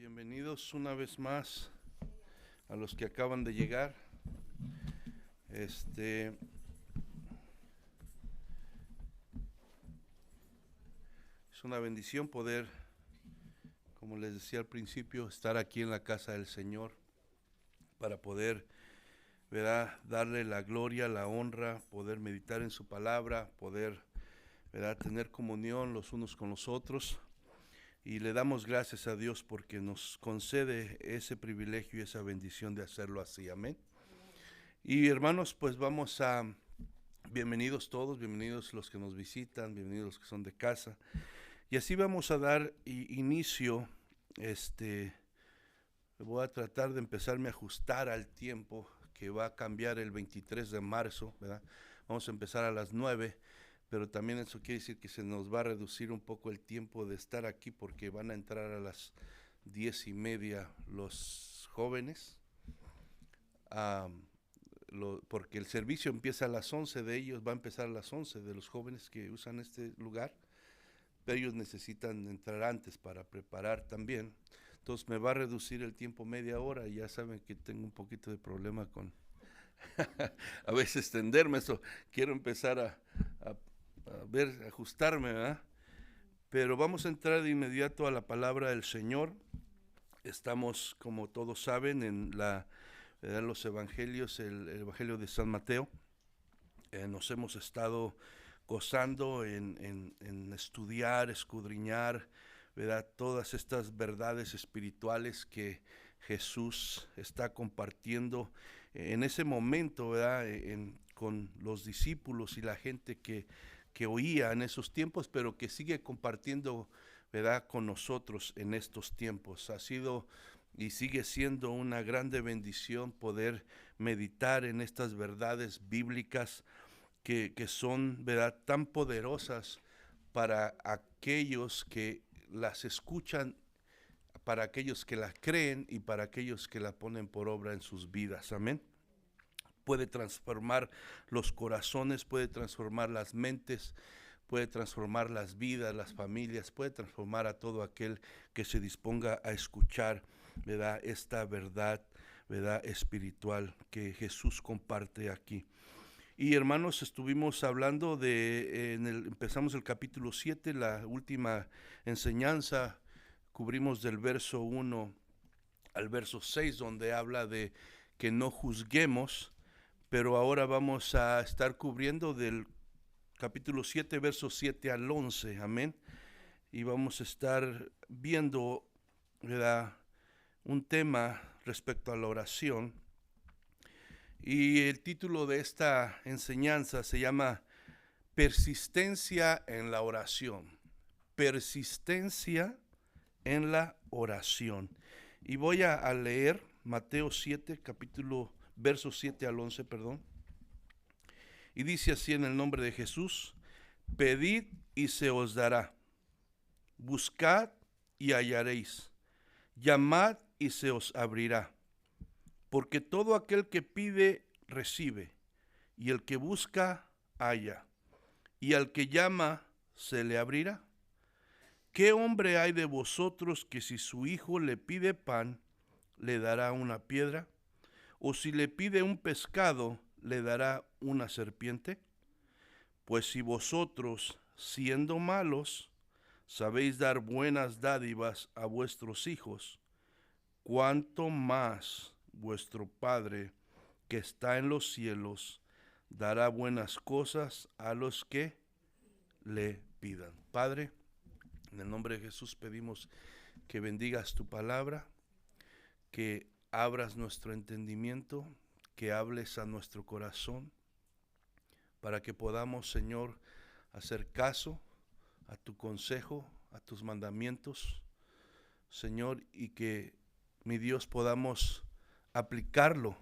Bienvenidos una vez más a los que acaban de llegar. Es una bendición poder, como les decía al principio, estar aquí en la casa del Señor para poder, ¿verdad?, darle la gloria, la honra, poder meditar en su palabra, poder, ¿verdad?, tener comunión los unos con los otros. Y le damos gracias a Dios porque nos concede ese privilegio y esa bendición de hacerlo así. Amén. Y hermanos, pues bienvenidos todos, bienvenidos los que nos visitan, bienvenidos los que son de casa. Y así vamos a dar inicio. Voy a tratar de empezarme a ajustar al tiempo que va a cambiar el 23 de marzo, ¿verdad? Vamos a empezar a las 9. Pero también eso quiere decir que se nos va a reducir un poco el tiempo de estar aquí porque van a entrar a las 10:30 los jóvenes, porque el servicio empieza a las 11 de ellos, va a empezar a las 11 de los jóvenes que usan este lugar, pero ellos necesitan entrar antes para preparar también. Entonces me va a reducir el tiempo media hora y ya saben que tengo un poquito de problema con a veces extenderme, eso quiero empezar a ajustarme, ¿verdad? Pero vamos a entrar de inmediato a la palabra del Señor. Estamos, como todos saben, en los evangelios, el evangelio de San Mateo. Nos hemos estado gozando en estudiar, escudriñar, ¿verdad?, todas estas verdades espirituales que Jesús está compartiendo en ese momento, ¿verdad?, con los discípulos y la gente que oía en esos tiempos, pero que sigue compartiendo, ¿verdad?, con nosotros en estos tiempos. Ha sido y sigue siendo una grande bendición poder meditar en estas verdades bíblicas que son, ¿verdad?, tan poderosas para aquellos que las escuchan, para aquellos que las creen y para aquellos que la ponen por obra en sus vidas. Amén. Puede transformar los corazones, puede transformar las mentes, puede transformar las vidas, las familias, puede transformar a todo aquel que se disponga a escuchar, ¿verdad?, esta verdad, ¿verdad?, espiritual que Jesús comparte aquí. Y hermanos, estuvimos hablando empezamos el capítulo 7, la última enseñanza, cubrimos del verso 1 al verso 6, donde habla de que no juzguemos, pero ahora vamos a estar cubriendo del capítulo 7, versos 7 al 11, amén. Y vamos a estar viendo, ¿verdad?, un tema respecto a la oración. Y el título de esta enseñanza se llama Persistencia en la oración. Persistencia en la oración. Y voy a leer Mateo 7, versos 7 al 11, perdón. Y dice así en el nombre de Jesús: pedid y se os dará, buscad y hallaréis, llamad y se os abrirá. Porque todo aquel que pide, recibe, y el que busca, halla, y al que llama, se le abrirá. ¿Qué hombre hay de vosotros que si su hijo le pide pan, le dará una piedra? ¿O si le pide un pescado, le dará una serpiente? Pues si vosotros, siendo malos, sabéis dar buenas dádivas a vuestros hijos, cuánto más vuestro Padre que está en los cielos dará buenas cosas a los que le pidan. Padre, en el nombre de Jesús pedimos que bendigas tu palabra, que abras nuestro entendimiento, que hables a nuestro corazón, para que podamos, Señor, hacer caso a tu consejo, a tus mandamientos, Señor, y que, mi Dios, podamos aplicarlo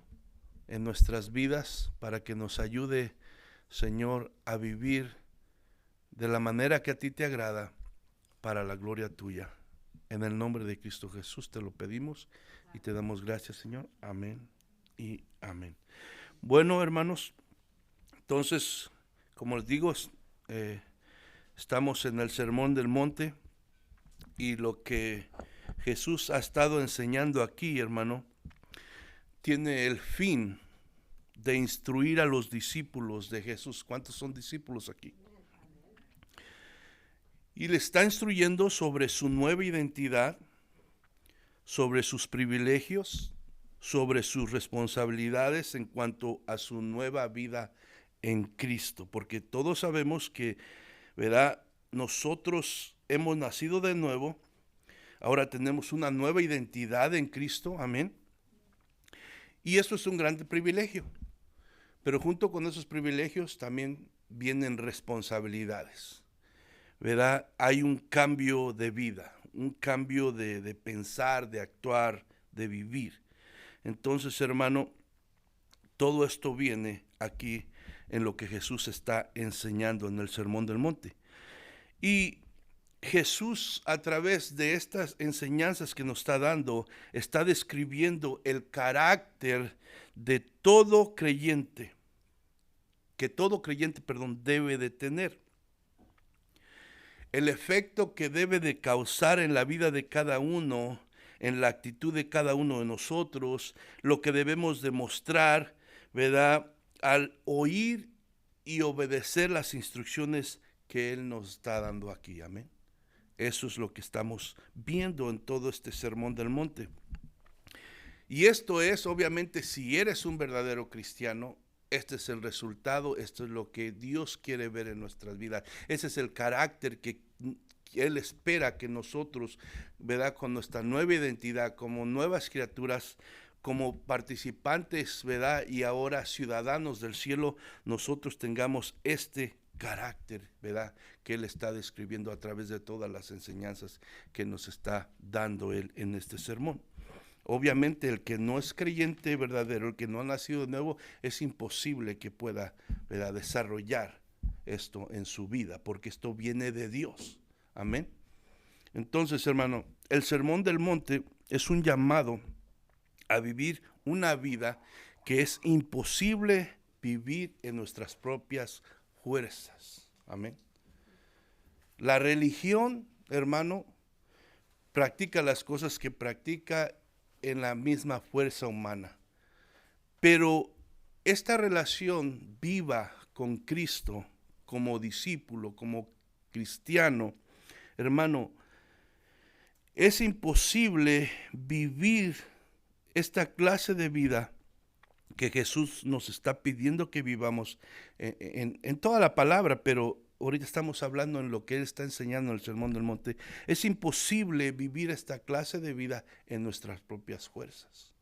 en nuestras vidas para que nos ayude, Señor, a vivir de la manera que a ti te agrada, para la gloria tuya. En el nombre de Cristo Jesús te lo pedimos y te damos gracias, Señor. Amén y amén. Bueno, hermanos, entonces, como les digo, estamos en el Sermón del Monte, y lo que Jesús ha estado enseñando aquí, hermano, tiene el fin de instruir a los discípulos de Jesús. ¿Cuántos son discípulos aquí? Y le está instruyendo sobre su nueva identidad, sobre sus privilegios, sobre sus responsabilidades en cuanto a su nueva vida en Cristo. Porque todos sabemos que, ¿verdad?, nosotros hemos nacido de nuevo, ahora tenemos una nueva identidad en Cristo, amén. Y eso es un gran privilegio. Pero junto con esos privilegios también vienen responsabilidades, ¿verdad? Hay un cambio de vida, un cambio de pensar, de actuar, de vivir. Entonces, hermano, todo esto viene aquí en lo que Jesús está enseñando en el Sermón del Monte. Y Jesús, a través de estas enseñanzas que nos está dando, está describiendo el carácter de todo creyente, que todo creyente, debe de tener. El efecto que debe de causar en la vida de cada uno, en la actitud de cada uno de nosotros, lo que debemos demostrar, ¿verdad?, al oír y obedecer las instrucciones que Él nos está dando aquí, amén. Eso es lo que estamos viendo en todo este Sermón del Monte. Y esto es, obviamente, si eres un verdadero cristiano, este es el resultado, esto es lo que Dios quiere ver en nuestras vidas. Ese es el carácter que Él espera que nosotros, ¿verdad?, con nuestra nueva identidad, como nuevas criaturas, como participantes, ¿verdad?, y ahora ciudadanos del cielo, nosotros tengamos este carácter, ¿verdad?, que Él está describiendo a través de todas las enseñanzas que nos está dando Él en este sermón. Obviamente el que no es creyente verdadero, el que no ha nacido de nuevo, es imposible que pueda, ¿verdad?, desarrollar esto en su vida, porque esto viene de Dios. Amén. Entonces, hermano, el Sermón del Monte es un llamado a vivir una vida que es imposible vivir en nuestras propias fuerzas. Amén. La religión, hermano, practica las cosas que practica en la misma fuerza humana. Pero esta relación viva con Cristo, como discípulo, como cristiano, hermano, es imposible vivir esta clase de vida que Jesús nos está pidiendo que vivamos en toda la palabra, pero ahorita estamos hablando en lo que Él está enseñando en el Sermón del Monte. Es imposible vivir esta clase de vida en nuestras propias fuerzas.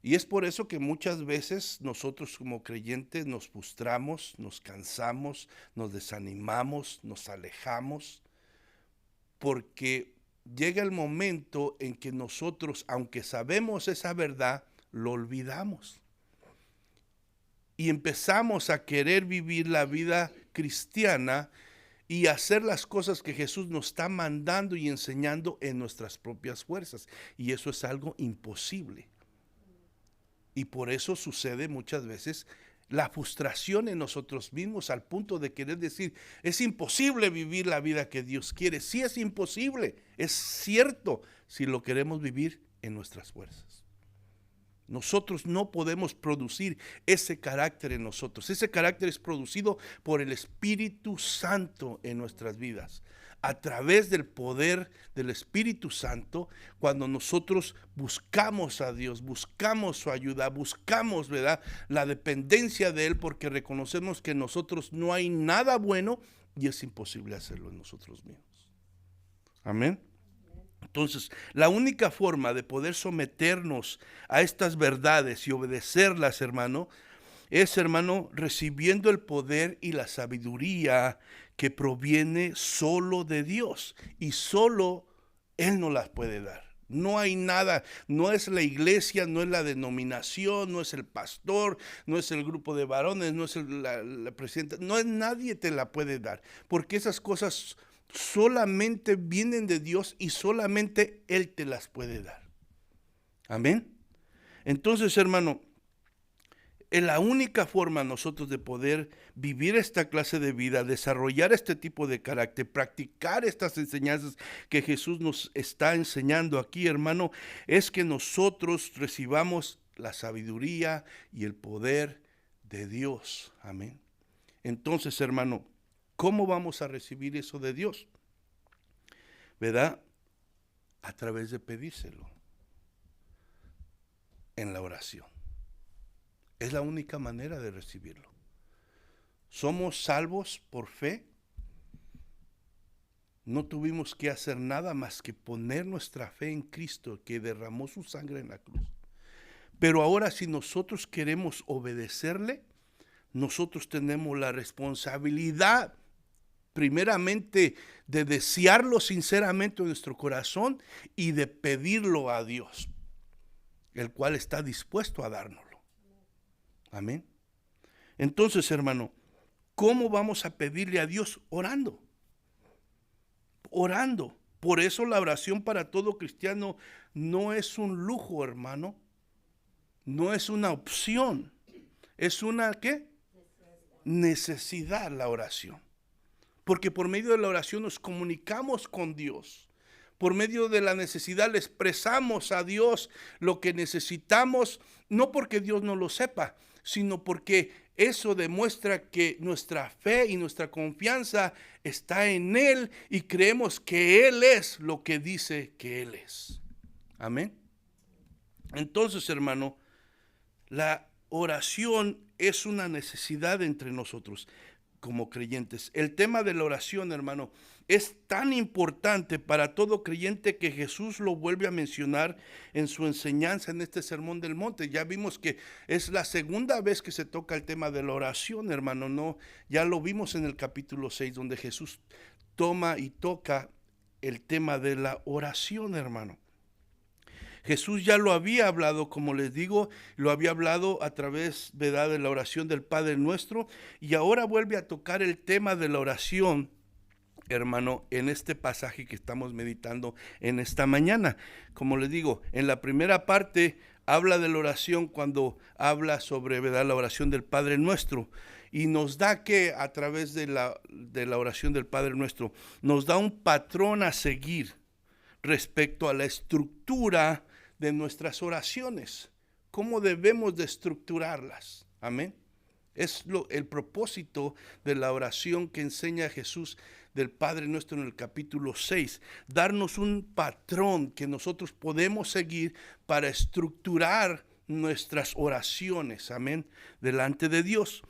Y es por eso que muchas veces nosotros como creyentes nos frustramos, nos cansamos, nos desanimamos, nos alejamos, porque llega el momento en que nosotros, aunque sabemos esa verdad, lo olvidamos. Y empezamos a querer vivir la vida cristiana y hacer las cosas que Jesús nos está mandando y enseñando en nuestras propias fuerzas. Y eso es algo imposible. Y por eso sucede muchas veces la frustración en nosotros mismos al punto de querer decir, es imposible vivir la vida que Dios quiere. Sí es imposible, es cierto, si lo queremos vivir en nuestras fuerzas. Nosotros no podemos producir ese carácter en nosotros. Ese carácter es producido por el Espíritu Santo en nuestras vidas. A través del poder del Espíritu Santo, cuando nosotros buscamos a Dios, buscamos su ayuda, buscamos, ¿verdad?, la dependencia de Él, porque reconocemos que en nosotros no hay nada bueno y es imposible hacerlo en nosotros mismos. Amén. Entonces, la única forma de poder someternos a estas verdades y obedecerlas, hermano, es, hermano, recibiendo el poder y la sabiduría que proviene solo de Dios. Y solo Él nos las puede dar. No hay nada, no es la iglesia, no es la denominación, no es el pastor, no es el grupo de varones, no es la presidenta, no es nadie te la puede dar. Porque esas cosas solamente vienen de Dios y solamente Él te las puede dar. Amén. Entonces, hermano, Es la única forma nosotros de poder vivir esta clase de vida, desarrollar este tipo de carácter, practicar estas enseñanzas que Jesús nos está enseñando aquí, hermano, es que nosotros recibamos la sabiduría y el poder de Dios. Amén. Entonces, hermano, ¿cómo vamos a recibir eso de Dios? ¿Verdad? A través de pedírselo en la oración. Es la única manera de recibirlo. Somos salvos por fe. No tuvimos que hacer nada más que poner nuestra fe en Cristo, que derramó su sangre en la cruz. Pero ahora, si nosotros queremos obedecerle, nosotros tenemos la responsabilidad, primeramente, de desearlo sinceramente en nuestro corazón y de pedirlo a Dios, el cual está dispuesto a dárnoslo. Amén. Entonces, hermano, ¿cómo vamos a pedirle a Dios? Orando. Orando. Por eso la oración para todo cristiano no es un lujo, hermano. No es una opción. Es una, ¿qué? Necesidad la oración. Porque por medio de la oración nos comunicamos con Dios. Por medio de la necesidad le expresamos a Dios lo que necesitamos, no porque Dios no lo sepa, sino porque eso demuestra que nuestra fe y nuestra confianza está en Él y creemos que Él es lo que dice que Él es. Amén. Entonces, hermano, la oración es una necesidad entre nosotros como creyentes. El tema de la oración, hermano, es tan importante para todo creyente que Jesús lo vuelve a mencionar en su enseñanza en este Sermón del Monte. Ya vimos que es la segunda vez que se toca el tema de la oración, hermano, ¿no? Ya lo vimos en el capítulo 6, donde Jesús toma y toca el tema de la oración, hermano. Jesús ya lo había hablado, como les digo, lo había hablado a través, ¿verdad?, de la oración del Padre Nuestro, y ahora vuelve a tocar el tema de la oración, hermano, en este pasaje que estamos meditando en esta mañana. Como les digo, en la primera parte habla de la oración cuando habla sobre, ¿verdad?, la oración del Padre Nuestro, y nos da que a través de la oración del Padre Nuestro, nos da un patrón a seguir respecto a la estructura de nuestras oraciones, cómo debemos de estructurarlas. Amén. Es el propósito de la oración que enseña Jesús del Padre Nuestro en el capítulo 6, darnos un patrón que nosotros podemos seguir para estructurar nuestras oraciones, amén, delante de Dios.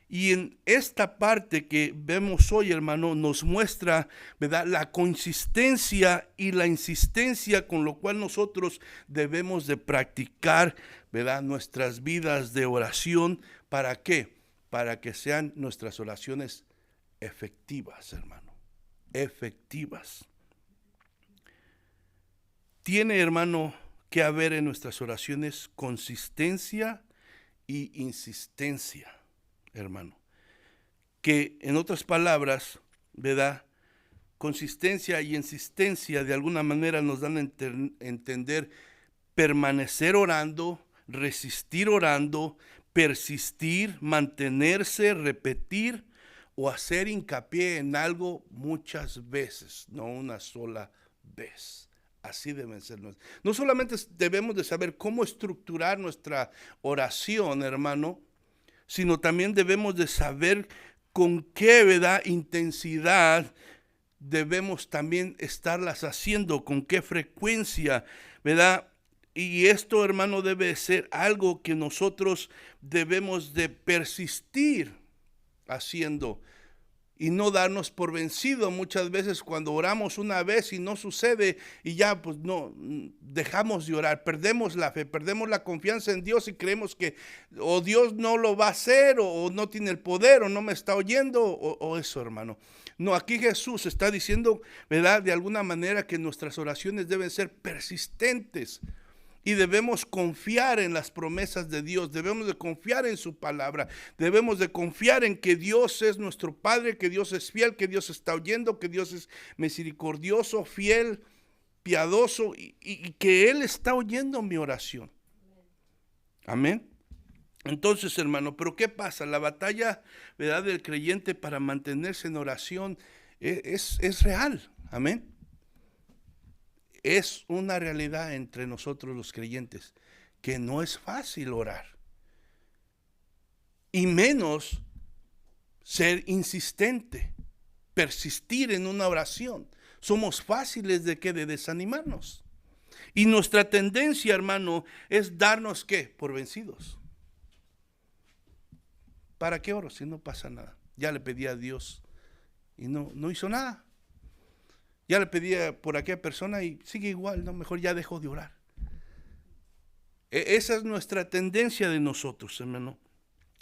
Y en esta parte que vemos hoy, hermano, nos muestra, ¿verdad?, la consistencia y la insistencia con lo cual nosotros debemos de practicar, ¿verdad?, nuestras vidas de oración. ¿Para qué? Para que sean nuestras oraciones efectivas, hermano, efectivas. Tiene, hermano, que haber en nuestras oraciones consistencia y insistencia, hermano, que en otras palabras, ¿verdad?, consistencia y insistencia de alguna manera nos dan a entender permanecer orando, resistir orando, persistir, mantenerse, repetir o hacer hincapié en algo muchas veces, no una sola vez. Así deben ser. No solamente debemos de saber cómo estructurar nuestra oración, hermano, sino también debemos de saber con qué, ¿verdad?, intensidad debemos también estarlas haciendo, con qué frecuencia, ¿verdad? Y esto, hermano, debe ser algo que nosotros debemos de persistir haciendo y no darnos por vencido. Muchas veces cuando oramos una vez y no sucede y ya pues no, dejamos de orar, perdemos la fe, perdemos la confianza en Dios y creemos que o Dios no lo va a hacer o no tiene el poder o no me está oyendo o eso, hermano. No, aquí Jesús está diciendo, ¿verdad?, de alguna manera que nuestras oraciones deben ser persistentes. Y debemos confiar en las promesas de Dios, debemos de confiar en su palabra, debemos de confiar en que Dios es nuestro Padre, que Dios es fiel, que Dios está oyendo, que Dios es misericordioso, fiel, piadoso y que Él está oyendo mi oración. Amén. Entonces, hermano, pero ¿qué pasa? La batalla, ¿verdad?, del creyente para mantenerse en oración es real, amén. Es una realidad entre nosotros los creyentes, que no es fácil orar. Y menos ser insistente, persistir en una oración. Somos fáciles de desanimarnos. Y nuestra tendencia, hermano, es darnos ¿qué? Por vencidos. ¿Para qué oro si no pasa nada? Ya le pedí a Dios y no hizo nada. Ya le pedí por aquella persona y sigue igual, no, mejor ya dejó de orar. Esa es nuestra tendencia de nosotros, hermano.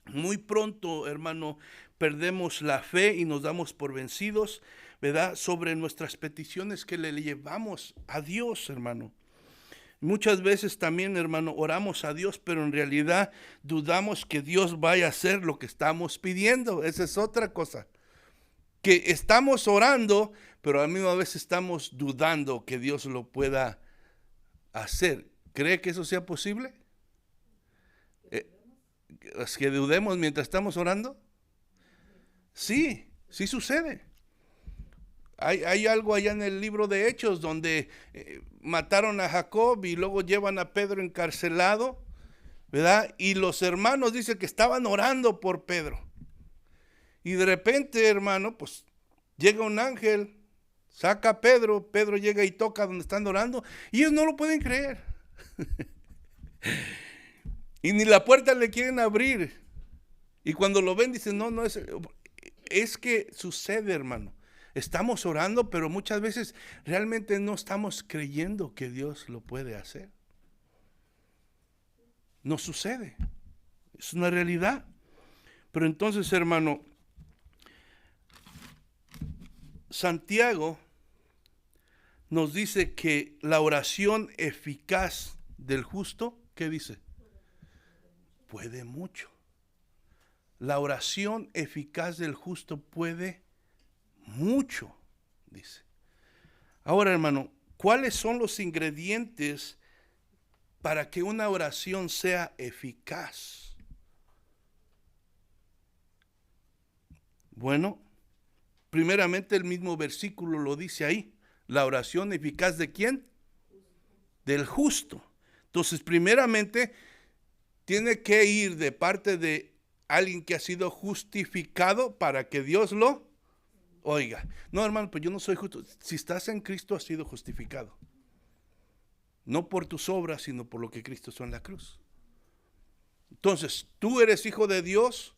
Muy pronto, hermano, perdemos la fe y nos damos por vencidos, ¿verdad?, sobre nuestras peticiones que le llevamos a Dios, hermano. Muchas veces también, hermano, oramos a Dios, pero en realidad dudamos que Dios vaya a hacer lo que estamos pidiendo. Esa es otra cosa. Que estamos orando, pero a la misma vez estamos dudando que Dios lo pueda hacer. ¿Cree que eso sea posible? ¿Es que dudemos mientras estamos orando? Sí, sí sucede. Hay algo allá en el libro de Hechos donde mataron a Jacob y luego llevan a Pedro encarcelado, ¿verdad? Y los hermanos dicen que estaban orando por Pedro. Y de repente, hermano, pues llega un ángel, saca a Pedro, Pedro llega y toca donde están orando y ellos no lo pueden creer. Y ni la puerta le quieren abrir. Y cuando lo ven dicen, no es que sucede, hermano. Estamos orando, pero muchas veces realmente no estamos creyendo que Dios lo puede hacer. No sucede. Es una realidad. Pero entonces, hermano, Santiago nos dice que la oración eficaz del justo, ¿qué dice? Puede mucho. La oración eficaz del justo puede mucho, dice. Ahora, hermano, ¿cuáles son los ingredientes para que una oración sea eficaz? Bueno, primeramente el mismo versículo lo dice ahí. La oración eficaz ¿de quién? Del justo. Entonces, primeramente, tiene que ir de parte de alguien que ha sido justificado para que Dios lo oiga. No, hermano, pues yo no soy justo. Si estás en Cristo, has sido justificado. No por tus obras, sino por lo que Cristo hizo en la cruz. Entonces, tú eres hijo de Dios,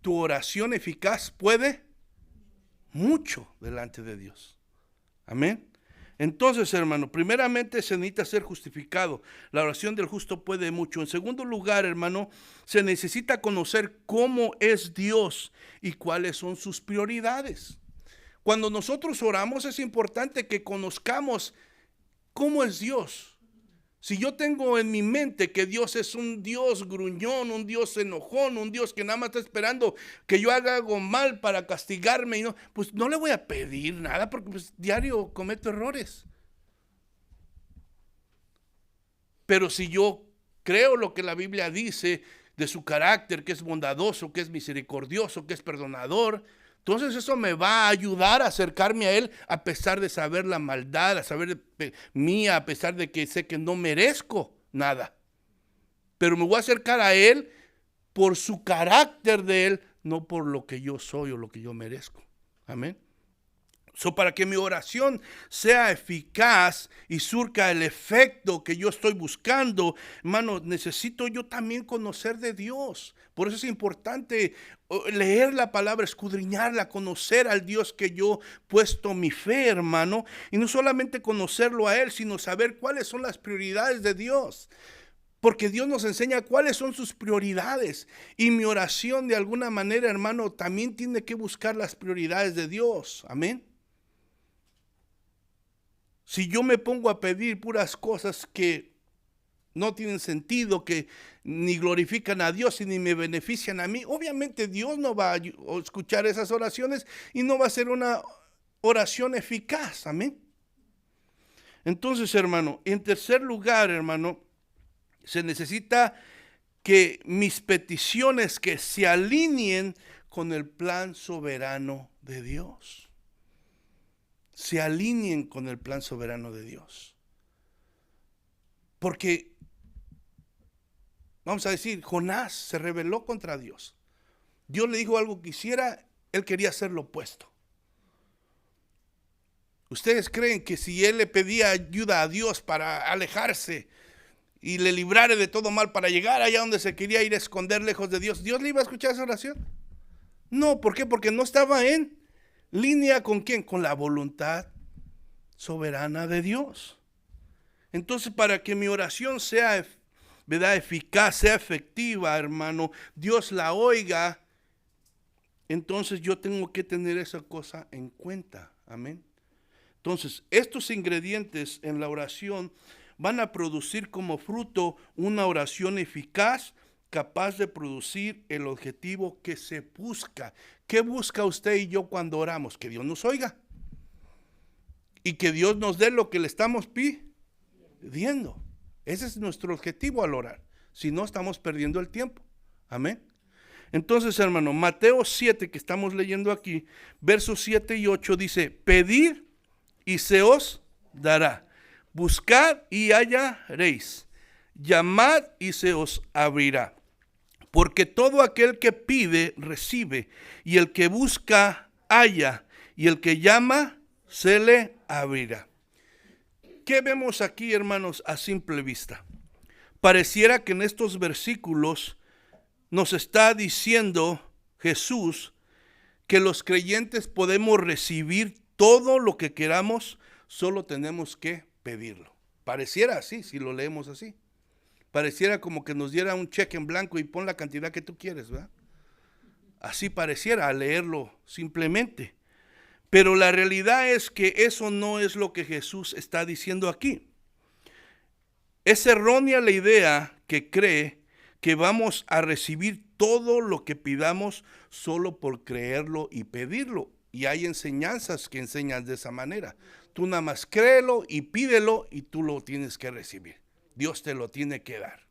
tu oración eficaz puede mucho delante de Dios. Amén. Entonces, hermano, primeramente se necesita ser justificado. La oración del justo puede mucho. En segundo lugar, hermano, se necesita conocer cómo es Dios y cuáles son sus prioridades. Cuando nosotros oramos es importante que conozcamos cómo es Dios. Si yo tengo en mi mente que Dios es un Dios gruñón, un Dios enojón, un Dios que nada más está esperando que yo haga algo mal para castigarme, y no, pues no le voy a pedir nada porque pues diario cometo errores. Pero si yo creo lo que la Biblia dice de su carácter, que es bondadoso, que es misericordioso, que es perdonador, entonces eso me va a ayudar a acercarme a Él a pesar de saber la maldad, a saber mía, a pesar de que sé que no merezco nada. Pero me voy a acercar a Él por su carácter de Él, no por lo que yo soy o lo que yo merezco. Amén. Para que mi oración sea eficaz y surca el efecto que yo estoy buscando, hermano, necesito yo también conocer de Dios. Por eso es importante leer la palabra, escudriñarla, conocer al Dios que yo he puesto mi fe, hermano. Y no solamente conocerlo a Él, sino saber cuáles son las prioridades de Dios. Porque Dios nos enseña cuáles son sus prioridades. Y mi oración de alguna manera, hermano, también tiene que buscar las prioridades de Dios. Amén. Si yo me pongo a pedir puras cosas que no tienen sentido, que ni glorifican a Dios y ni me benefician a mí, obviamente Dios no va a escuchar esas oraciones y no va a ser una oración eficaz. Amén. Entonces, hermano, en tercer lugar, hermano, se necesita que mis peticiones que se alineen con el plan soberano de Dios. Se alineen con el plan soberano de Dios. Porque, vamos a decir, Jonás se rebeló contra Dios. Dios le dijo algo que hiciera, él quería hacer lo opuesto. ¿Ustedes creen que si él le pedía ayuda a Dios para alejarse y le librara de todo mal para llegar allá donde se quería ir a esconder lejos de Dios, ¿Dios le iba a escuchar esa oración? No, ¿por qué? Porque no estaba en línea con quién, con la voluntad soberana de Dios. Entonces, para que mi oración sea, ¿verdad?, eficaz, sea efectiva, hermano, Dios la oiga, entonces yo tengo que tener esa cosa en cuenta. Amén. Entonces, estos ingredientes en la oración van a producir como fruto una oración eficaz, capaz de producir el objetivo que se busca. ¿Qué busca usted y yo cuando oramos? Que Dios nos oiga y que Dios nos dé lo que le estamos pidiendo. Ese es nuestro objetivo al orar. Si no, estamos perdiendo el tiempo. Amén. Entonces, hermano, Mateo 7, que estamos leyendo aquí, versos 7 y 8, dice: pedid y se os dará. Buscad y hallaréis. Llamad y se os abrirá. Porque todo aquel que pide, recibe. Y el que busca, halla. Y el que llama, se le abrirá. ¿Qué vemos aquí, hermanos, a simple vista? Pareciera que en estos versículos nos está diciendo Jesús que los creyentes podemos recibir todo lo que queramos, solo tenemos que pedirlo. Pareciera así, si lo leemos así. Pareciera como que nos diera un cheque en blanco y pon la cantidad que tú quieres, ¿verdad? Así pareciera al leerlo simplemente. Pero la realidad es que eso no es lo que Jesús está diciendo aquí. Es errónea la idea que cree que vamos a recibir todo lo que pidamos solo por creerlo y pedirlo. Y hay enseñanzas que enseñan de esa manera. Tú nada más créelo y pídelo y tú lo tienes que recibir. Dios te lo tiene que dar.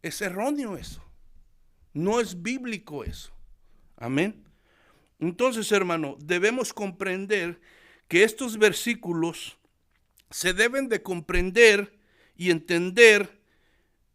Es erróneo eso. No es bíblico eso. Amén. Entonces, hermano, debemos comprender que estos versículos se deben de comprender y entender,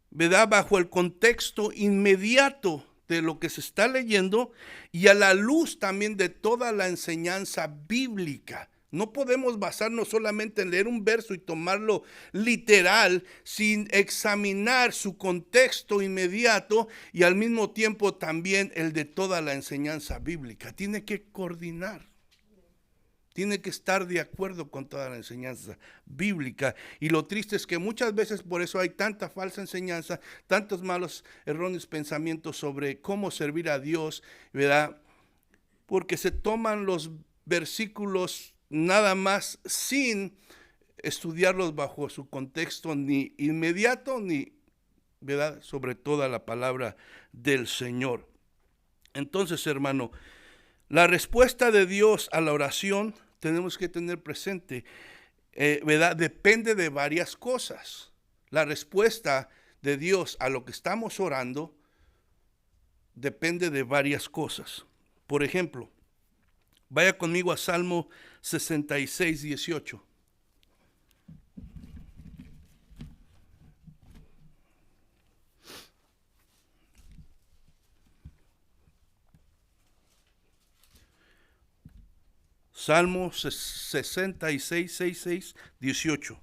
¿verdad?, bajo el contexto inmediato de lo que se está leyendo y a la luz también de toda la enseñanza bíblica. No podemos basarnos solamente en leer un verso y tomarlo literal sin examinar su contexto inmediato y al mismo tiempo también el de toda la enseñanza bíblica. Tiene que coordinar. Tiene que estar de acuerdo con toda la enseñanza bíblica. Y lo triste es que muchas veces por eso hay tanta falsa enseñanza, tantos malos, erróneos pensamientos sobre cómo servir a Dios, ¿verdad? Porque se toman los versículos nada más sin estudiarlos bajo su contexto ni inmediato ni, ¿verdad?, sobre toda la palabra del Señor. Entonces, hermano, la respuesta de Dios a la oración tenemos que tener presente, ¿verdad?, depende de varias cosas. La respuesta de Dios a lo que estamos orando depende de varias cosas. Por ejemplo, vaya conmigo a Salmo 66, 18. Salmo 66, 6, 18.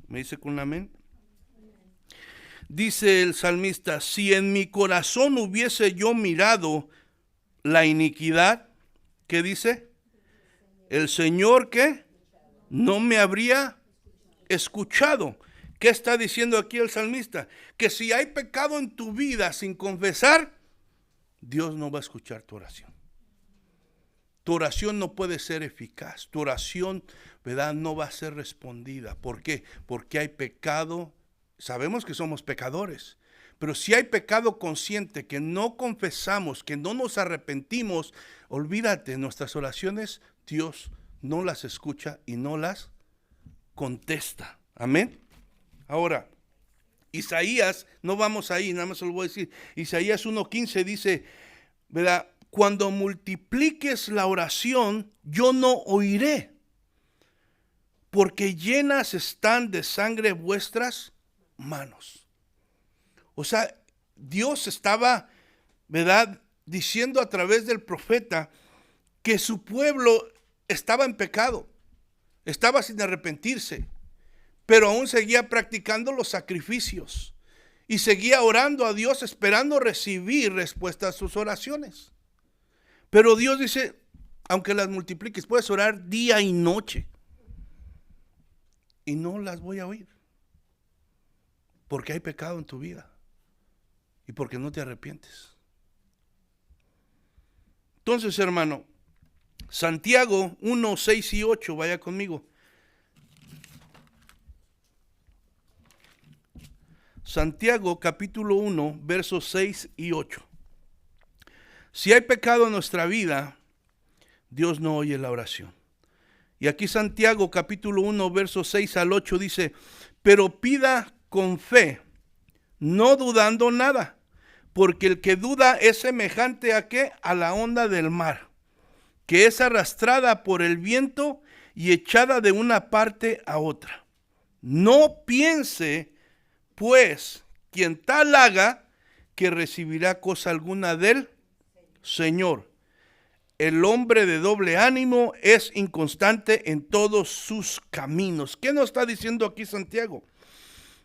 ¿Me dice con un amén? Dice el salmista: si en mi corazón hubiese yo mirado la iniquidad, ¿qué dice? El Señor, ¿qué? No me habría escuchado. ¿Qué está diciendo aquí el salmista? Que si hay pecado en tu vida sin confesar, Dios no va a escuchar tu oración. Tu oración no puede ser eficaz. Tu oración, ¿verdad?, no va a ser respondida. ¿Por qué? Porque hay pecado. Sabemos que somos pecadores. Pero si hay pecado consciente que no confesamos, que no nos arrepentimos, olvídate, nuestras oraciones Dios no las escucha y no las contesta. Amén. Ahora, Isaías, no vamos ahí, nada más se lo voy a decir. Isaías 1:15 dice, ¿verdad? Cuando multipliques la oración, yo no oiré, porque llenas están de sangre vuestras manos. O sea, Dios estaba, ¿verdad?, diciendo a través del profeta que su pueblo estaba en pecado, estaba sin arrepentirse, pero aún seguía practicando los sacrificios y seguía orando a Dios esperando recibir respuesta a sus oraciones. Pero Dios dice, aunque las multipliques, puedes orar día y noche y no las voy a oír, porque hay pecado en tu vida y porque no te arrepientes. Entonces, hermano, Santiago 1, 6 y 8, vaya conmigo. Santiago capítulo 1, versos 6 y 8. Si hay pecado en nuestra vida, Dios no oye la oración. Y aquí Santiago capítulo 1, versos 6 al 8 dice, pero pida con fe, no dudando nada, porque el que duda es semejante a ¿qué? A la onda del mar, que es arrastrada por el viento y echada de una parte a otra. No piense, pues, quien tal haga, que recibirá cosa alguna del Señor. El hombre de doble ánimo es inconstante en todos sus caminos. ¿Qué nos está diciendo aquí Santiago?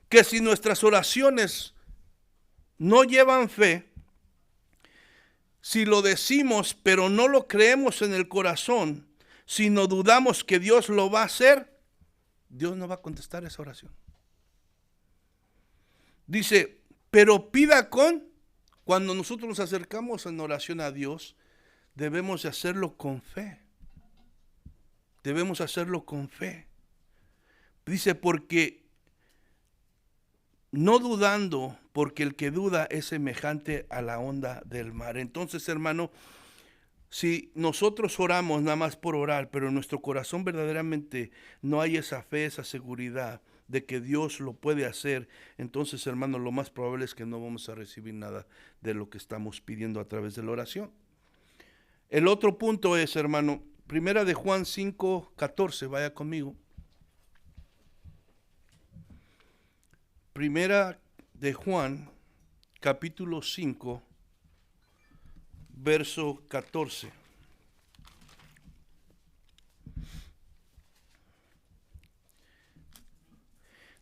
Que si nuestras oraciones no llevan fe, si lo decimos pero no lo creemos en el corazón, si no dudamos que Dios lo va a hacer, Dios no va a contestar esa oración. Dice, pero pida cuando nosotros nos acercamos en oración a Dios, debemos de hacerlo con fe. Debemos hacerlo con fe. Dice, porque no dudando, porque el que duda es semejante a la onda del mar. Entonces, hermano, si nosotros oramos nada más por orar, pero en nuestro corazón verdaderamente no hay esa fe, esa seguridad de que Dios lo puede hacer, entonces, hermano, lo más probable es que no vamos a recibir nada de lo que estamos pidiendo a través de la oración. El otro punto es, hermano, primera de Juan 5:14, vaya conmigo. Primera de Juan, capítulo 5, verso 14.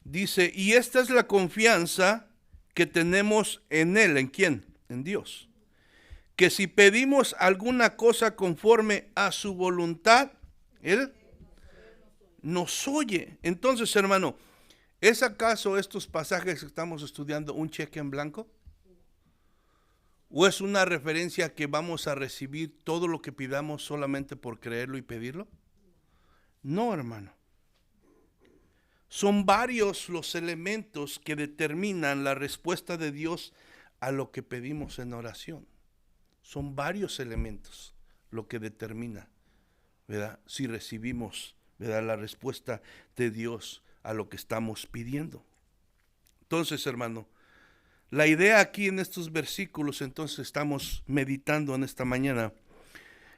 Dice, y esta es la confianza que tenemos en Él. ¿En quién? En Dios. Que si pedimos alguna cosa conforme a su voluntad, Él nos oye. Entonces, hermano, ¿es acaso estos pasajes que estamos estudiando un cheque en blanco? ¿O es una referencia que vamos a recibir todo lo que pidamos solamente por creerlo y pedirlo? No, hermano. Son varios los elementos que determinan la respuesta de Dios a lo que pedimos en oración. Son varios elementos lo que determina, ¿verdad?, si recibimos, ¿verdad?, la respuesta de Dios a lo que estamos pidiendo. Entonces, hermano, la idea aquí en estos versículos, entonces estamos meditando en esta mañana,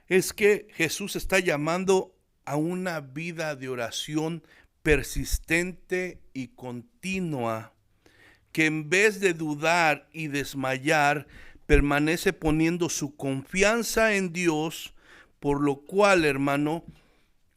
es que Jesús está llamando a una vida de oración persistente y continua, que en vez de dudar y desmayar, permanece poniendo su confianza en Dios, por lo cual, hermano,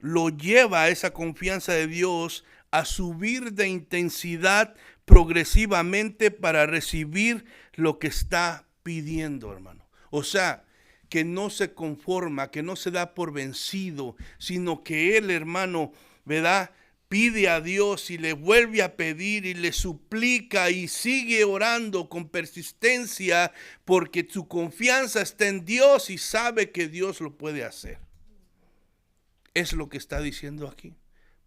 lo lleva a esa confianza de Dios a subir de intensidad progresivamente para recibir lo que está pidiendo, hermano. O sea, que no se conforma, que no se da por vencido, sino que él, hermano, ¿verdad?, pide a Dios y le vuelve a pedir y le suplica y sigue orando con persistencia porque su confianza está en Dios y sabe que Dios lo puede hacer. Es lo que está diciendo aquí.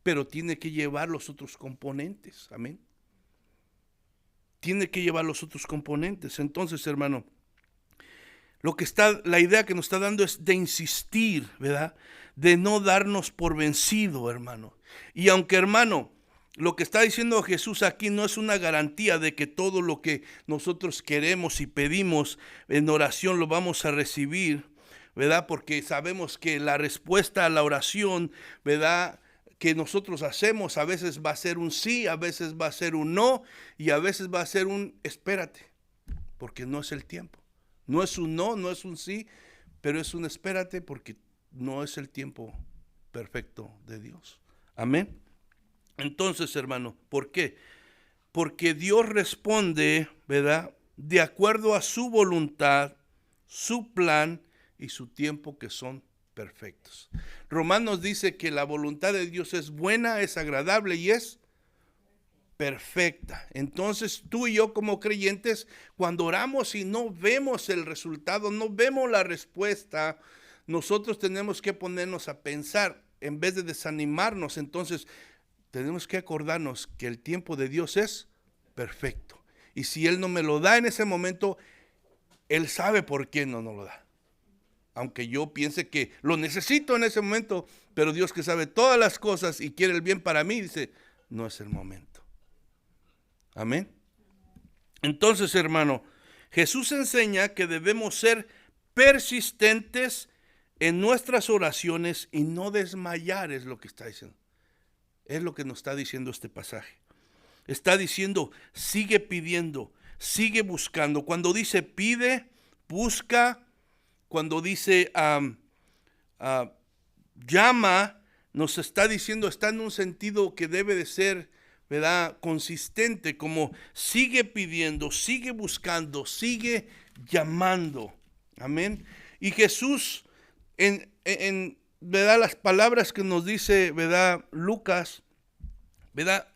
Pero tiene que llevar los otros componentes. Amén. Tiene que llevar los otros componentes. Entonces, hermano, la idea que nos está dando es de insistir, ¿verdad?, de no darnos por vencido, hermano. Y aunque, hermano, lo que está diciendo Jesús aquí no es una garantía de que todo lo que nosotros queremos y pedimos en oración lo vamos a recibir, ¿verdad? Porque sabemos que la respuesta a la oración, ¿verdad?, que nosotros hacemos a veces va a ser un sí, a veces va a ser un no y a veces va a ser un espérate, porque no es el tiempo. No es un no, no es un sí, pero es un espérate porque no es el tiempo perfecto de Dios. Amén. Entonces, hermano, ¿por qué? Porque Dios responde, ¿verdad?, de acuerdo a su voluntad, su plan y su tiempo, que son perfectos. Romanos dice que la voluntad de Dios es buena, es agradable y es perfecta. Entonces tú y yo como creyentes, cuando oramos y no vemos el resultado, no vemos la respuesta, nosotros tenemos que ponernos a pensar en vez de desanimarnos. Entonces tenemos que acordarnos que el tiempo de Dios es perfecto. Y si Él no me lo da en ese momento, Él sabe por qué no nos lo da. Aunque yo piense que lo necesito en ese momento, pero Dios, que sabe todas las cosas y quiere el bien para mí, dice, no es el momento. Amén. Entonces, hermano, Jesús enseña que debemos ser persistentes en nuestras oraciones y no desmayar, es lo que está diciendo. Es lo que nos está diciendo este pasaje. Está diciendo, sigue pidiendo, sigue buscando. Cuando dice pide, busca, cuando dice llama, nos está diciendo, está en un sentido que debe de ser, ¿verdad?, consistente, como sigue pidiendo, sigue buscando, sigue llamando. Amén. Y Jesús, ¿verdad?, las palabras que nos dice, ¿verdad?, Lucas, ¿verdad?,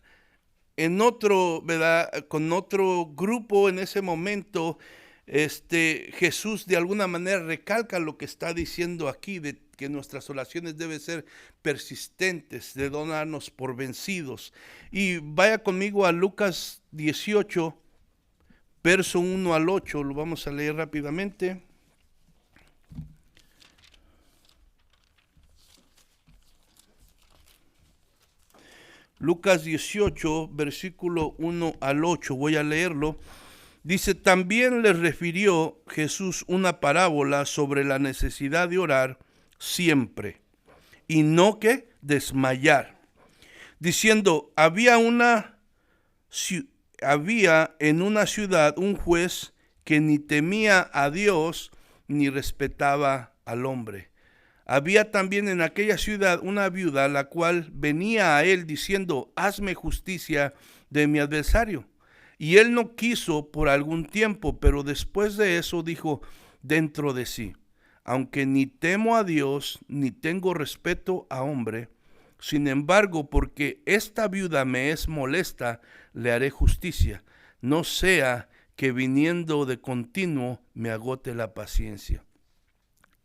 en otro, ¿verdad?, con otro grupo en ese momento, Jesús de alguna manera recalca lo que está diciendo aquí, de que nuestras oraciones deben ser persistentes, de no darnos por vencidos. Y vaya conmigo a Lucas 18, verso 1 al 8, lo vamos a leer rápidamente. Lucas 18, versículo 1 al 8, voy a leerlo. Dice, también les refirió Jesús una parábola sobre la necesidad de orar siempre y no que desmayar, diciendo, había en una ciudad un juez que ni temía a Dios ni respetaba al hombre. Había también en aquella ciudad una viuda, la cual venía a él diciendo, hazme justicia de mi adversario. Y él no quiso por algún tiempo, pero después de eso dijo dentro de sí, aunque ni temo a Dios, ni tengo respeto a hombre, sin embargo, porque esta viuda me es molesta, le haré justicia, no sea que viniendo de continuo me agote la paciencia.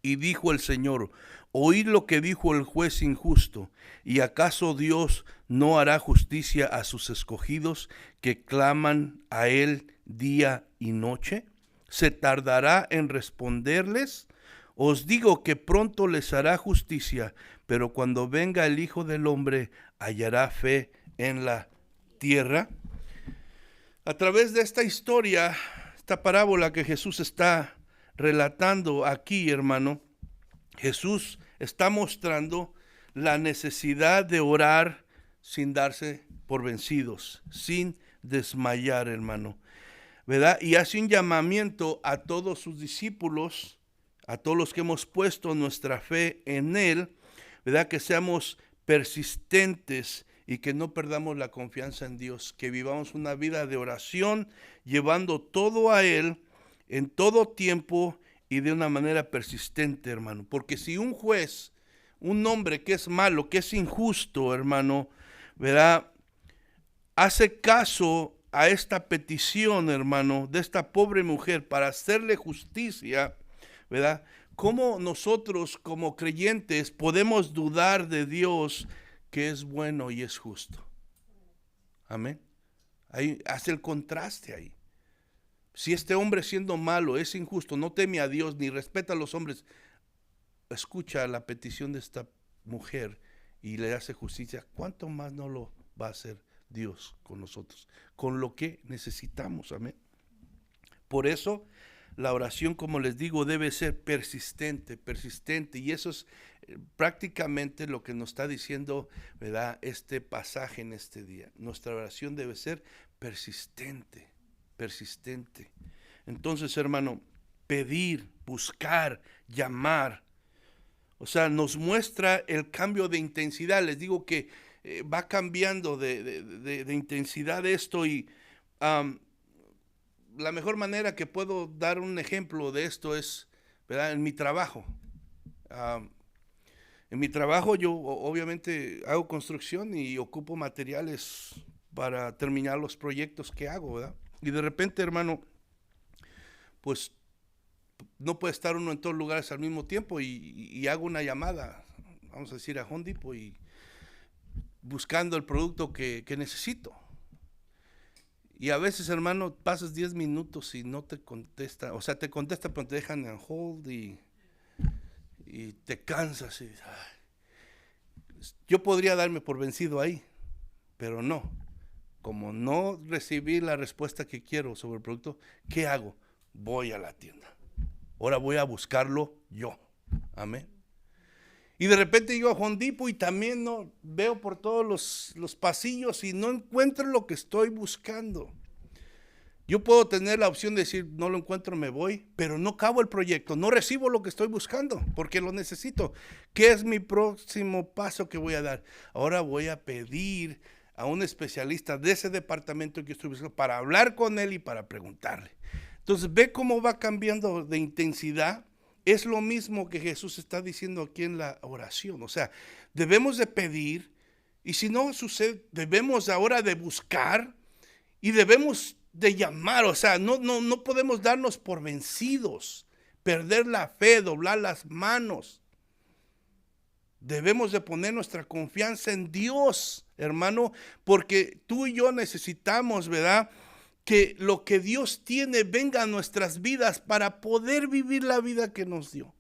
Y dijo el Señor, oíd lo que dijo el juez injusto, ¿y acaso Dios no hará justicia a sus escogidos que claman a él día y noche? ¿Se tardará en responderles? Os digo que pronto les hará justicia, pero cuando venga el Hijo del Hombre, ¿hallará fe en la tierra? A través de esta historia, esta parábola que Jesús está relatando aquí, hermano, Jesús está mostrando la necesidad de orar sin darse por vencidos, sin desmayar, hermano, ¿verdad? Y hace un llamamiento a todos sus discípulos, a todos los que hemos puesto nuestra fe en Él, ¿verdad?, que seamos persistentes y que no perdamos la confianza en Dios, que vivamos una vida de oración, llevando todo a Él en todo tiempo y de una manera persistente, hermano. Porque si un juez, un hombre que es malo, que es injusto, hermano, ¿verdad?, hace caso a esta petición, hermano, de esta pobre mujer para hacerle justicia, ¿verdad?, ¿cómo nosotros como creyentes podemos dudar de Dios, que es bueno y es justo? Amén. Ahí hace el contraste ahí. Si este hombre, siendo malo, es injusto, no teme a Dios ni respeta a los hombres, escucha la petición de esta mujer y le hace justicia, ¿cuánto más no lo va a hacer Dios con nosotros, con lo que necesitamos, amén. Por eso la oración, como les digo, debe ser persistente, persistente, y eso es prácticamente lo que nos está diciendo, ¿verdad?, este pasaje en este día. Nuestra oración debe ser persistente, persistente. Entonces, hermano, pedir, buscar, llamar, o sea, nos muestra el cambio de intensidad. Les digo que va cambiando de intensidad esto, y la mejor manera que puedo dar un ejemplo de esto es, ¿verdad?, en mi trabajo. En mi trabajo yo obviamente hago construcción y ocupo materiales para terminar los proyectos que hago, ¿verdad? Y de repente, hermano, pues no puede estar uno en todos lugares al mismo tiempo, y hago una llamada, vamos a decir, a Home Depot, y buscando el producto que necesito. Y a veces, hermano, pasas 10 minutos y no te contesta, o sea, te contesta pero te dejan en hold, y te cansas. Y, yo podría darme por vencido ahí, pero no. Como no recibí la respuesta que quiero sobre el producto, ¿qué hago? Voy a la tienda. Ahora voy a buscarlo yo. Amén. Y de repente yo a Home Depot y también no veo por todos los pasillos y no encuentro lo que estoy buscando. Yo puedo tener la opción de decir, no lo encuentro, me voy, pero no acabo el proyecto, no recibo lo que estoy buscando porque lo necesito. ¿Qué es mi próximo paso que voy a dar? Ahora voy a pedir a un especialista de ese departamento que estoy buscando para hablar con él y para preguntarle. Entonces, ve cómo va cambiando de intensidad. Es lo mismo que Jesús está diciendo aquí en la oración. O sea, debemos de pedir, y si no sucede, debemos ahora de buscar y debemos de llamar. O sea, no podemos darnos por vencidos, perder la fe, doblar las manos. Debemos de poner nuestra confianza en Dios, hermano, porque tú y yo necesitamos, ¿verdad?, que lo que Dios tiene venga a nuestras vidas para poder vivir la vida que nos dio.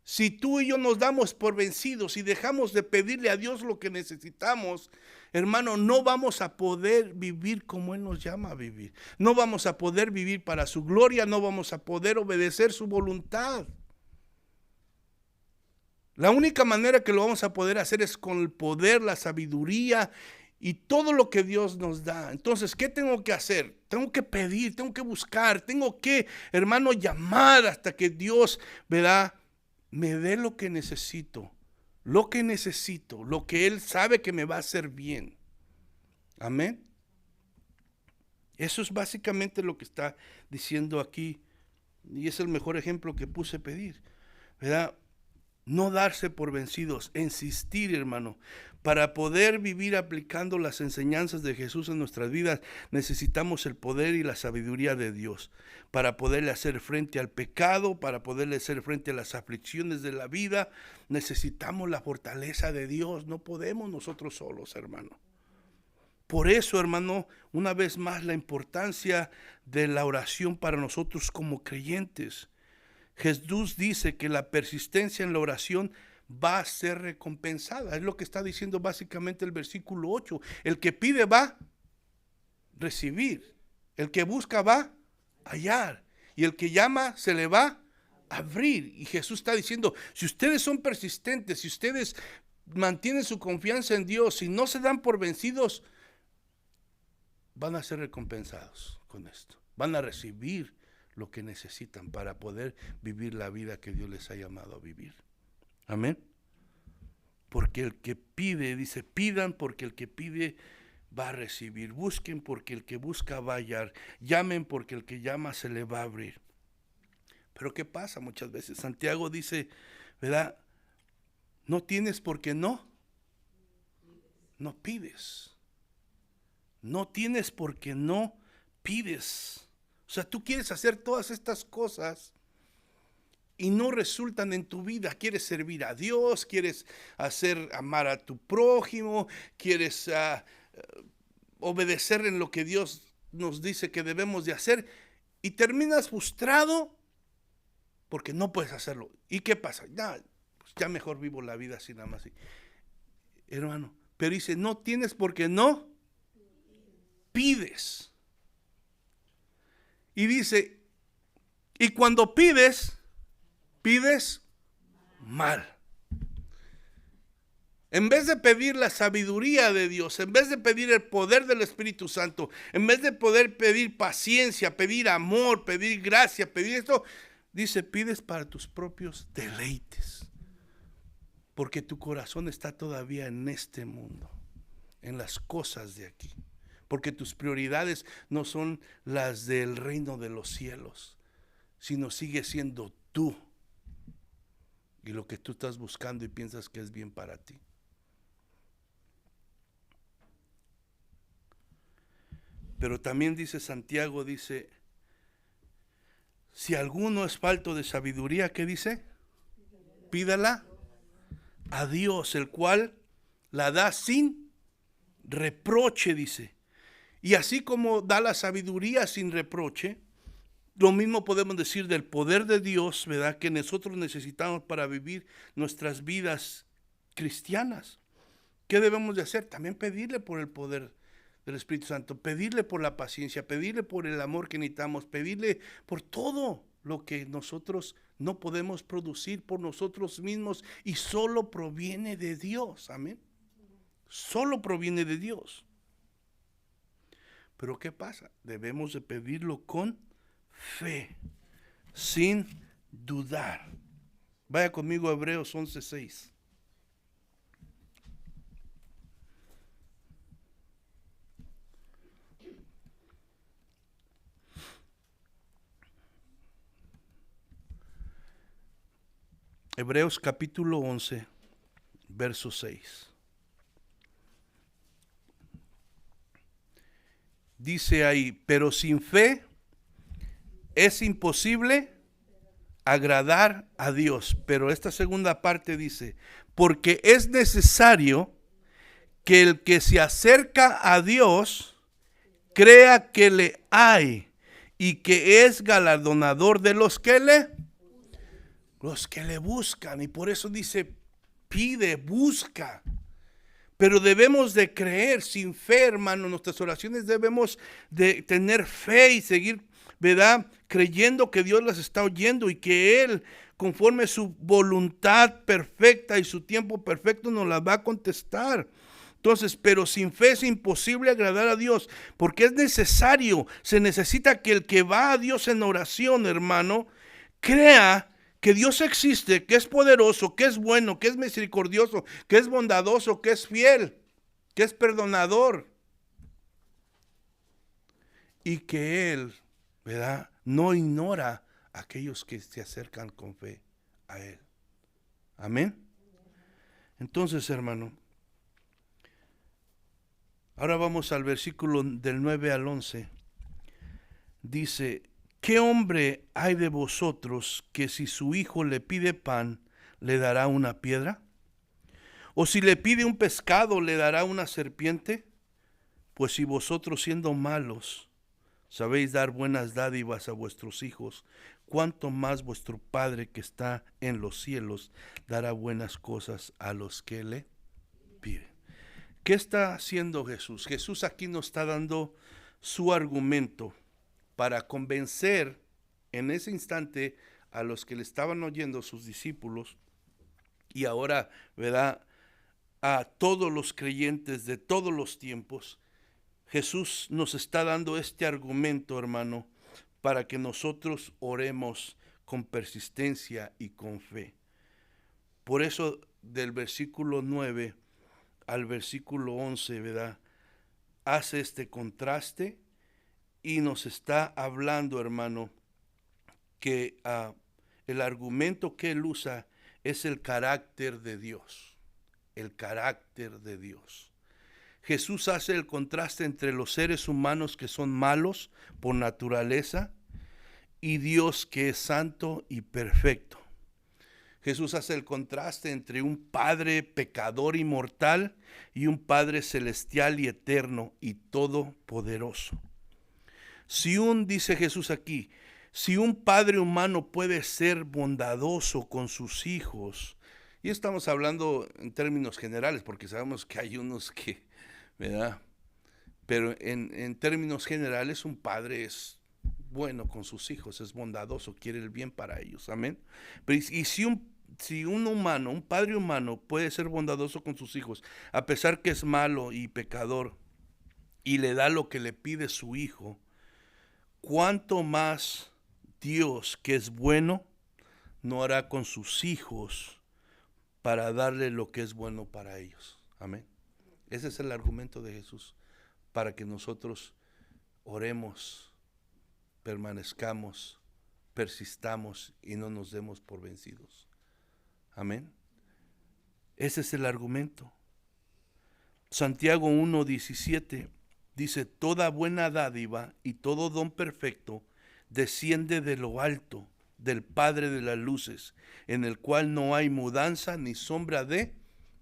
Si tú y yo nos damos por vencidos y dejamos de pedirle a Dios lo que necesitamos, hermano, no vamos a poder vivir como Él nos llama a vivir. No vamos a poder vivir para su gloria, no vamos a poder obedecer su voluntad. La única manera que lo vamos a poder hacer es con el poder, la sabiduría y todo lo que Dios nos da. Entonces, ¿qué tengo que hacer? Tengo que pedir, tengo que buscar, tengo que, hermano, llamar hasta que Dios, ¿verdad?, me dé lo que necesito, lo que Él sabe que me va a hacer bien. Amén. Eso es básicamente lo que está diciendo aquí, y es el mejor ejemplo que puse pedir, ¿verdad? No darse por vencidos, insistir, hermano. Para poder vivir aplicando las enseñanzas de Jesús en nuestras vidas, necesitamos el poder y la sabiduría de Dios. Para poderle hacer frente al pecado, para poderle hacer frente a las aflicciones de la vida, necesitamos la fortaleza de Dios. No podemos nosotros solos, hermano. Por eso, hermano, una vez más, la importancia de la oración para nosotros como creyentes. Jesús dice que la persistencia en la oración va a ser recompensada. Es lo que está diciendo básicamente el versículo 8. El que pide va a recibir. El que busca va a hallar. Y el que llama se le va a abrir. Y Jesús está diciendo, si ustedes son persistentes, si ustedes mantienen su confianza en Dios y no se dan por vencidos, van a ser recompensados con esto. Van a recibir lo que necesitan para poder vivir la vida que Dios les ha llamado a vivir. Amén. Porque el que pide, dice, pidan porque el que pide va a recibir. Busquen porque el que busca va a hallar. Llamen porque el que llama se le va a abrir. Pero ¿qué pasa muchas veces? Santiago dice, ¿verdad? No tienes porque no pides. No tienes porque no pides. O sea, tú quieres hacer todas estas cosas y no resultan en tu vida. Quieres servir a Dios, quieres amar a tu prójimo, quieres obedecer en lo que Dios nos dice que debemos de hacer, y terminas frustrado porque no puedes hacerlo. ¿Y qué pasa? Pues ya mejor vivo la vida así nada más. Hermano, Pero dice, no tienes porque no pides. Y dice, y cuando pides mal. En vez de pedir la sabiduría de Dios, en vez de pedir el poder del Espíritu Santo, en vez de poder pedir paciencia, pedir amor, pedir gracia, pedir esto, dice, pides para tus propios deleites. Porque tu corazón está todavía en este mundo, en las cosas de aquí. Porque tus prioridades no son las del reino de los cielos, sino sigue siendo tú y lo que tú estás buscando y piensas que es bien para ti. Pero también dice Santiago, dice, si alguno es falto de sabiduría, ¿qué dice? Pídala a Dios, el cual la da sin reproche, dice. Y así como da la sabiduría sin reproche, lo mismo podemos decir del poder de Dios, ¿verdad? Que nosotros necesitamos para vivir nuestras vidas cristianas. ¿Qué debemos de hacer? También pedirle por el poder del Espíritu Santo, pedirle por la paciencia, pedirle por el amor que necesitamos, pedirle por todo lo que nosotros no podemos producir por nosotros mismos y solo proviene de Dios. Amén. Solo proviene de Dios. Pero ¿qué pasa? Debemos de pedirlo con fe, sin dudar. Vaya conmigo a Hebreos 11:6. Hebreos capítulo 11, verso 6. Dice ahí, pero sin fe es imposible agradar a Dios. Pero esta segunda parte dice, porque es necesario que el que se acerca a Dios crea que le hay y que es galardonador de los que le buscan. Y por eso dice, pide, busca. Pero debemos de creer. Sin fe, hermano, en nuestras oraciones debemos de tener fe y seguir, ¿verdad?, creyendo que Dios las está oyendo y que Él, conforme su voluntad perfecta y su tiempo perfecto, nos las va a contestar. Entonces, pero sin fe es imposible agradar a Dios, porque es necesario, se necesita que el que va a Dios en oración, hermano, crea que Dios existe, que es poderoso, que es bueno, que es misericordioso, que es bondadoso, que es fiel, que es perdonador. Y que Él, ¿verdad?, no ignora a aquellos que se acercan con fe a Él. Amén. Entonces, hermano, ahora vamos al versículo del 9 al 11. Dice, ¿qué hombre hay de vosotros que si su hijo le pide pan, le dará una piedra? ¿O si le pide un pescado, le dará una serpiente? Pues si vosotros, siendo malos, sabéis dar buenas dádivas a vuestros hijos, cuánto más vuestro Padre que está en los cielos dará buenas cosas a los que le piden. ¿Qué está haciendo Jesús? Jesús aquí nos está dando su argumento para convencer en ese instante a los que le estaban oyendo, sus discípulos, y ahora, ¿verdad?, a todos los creyentes de todos los tiempos. Jesús nos está dando este argumento, hermano, para que nosotros oremos con persistencia y con fe. Por eso, del versículo 9 al versículo 11, ¿verdad?, hace este contraste y nos está hablando, hermano, que el argumento que él usa es el carácter de Dios. El carácter de Dios. Jesús hace el contraste entre los seres humanos que son malos por naturaleza y Dios que es santo y perfecto. Jesús hace el contraste entre un Padre pecador y mortal y un Padre celestial y eterno y todopoderoso. Dice Jesús aquí, si un padre humano puede ser bondadoso con sus hijos Y estamos hablando en términos generales, porque sabemos que hay unos que, ¿verdad? Pero en términos generales, un padre es bueno con sus hijos, es bondadoso, quiere el bien para ellos, amén. Pero y si un humano, un padre humano puede ser bondadoso con sus hijos, a pesar que es malo y pecador, y le da lo que le pide su hijo, ¿cuánto más Dios, que es bueno, no hará con sus hijos para darle lo que es bueno para ellos? Amén. Ese es el argumento de Jesús, para que nosotros oremos, permanezcamos, persistamos y no nos demos por vencidos. Amén. Ese es el argumento. Santiago 1:17 dice: toda buena dádiva y todo don perfecto desciende de lo alto, del Padre de las luces, en el cual no hay mudanza ni sombra de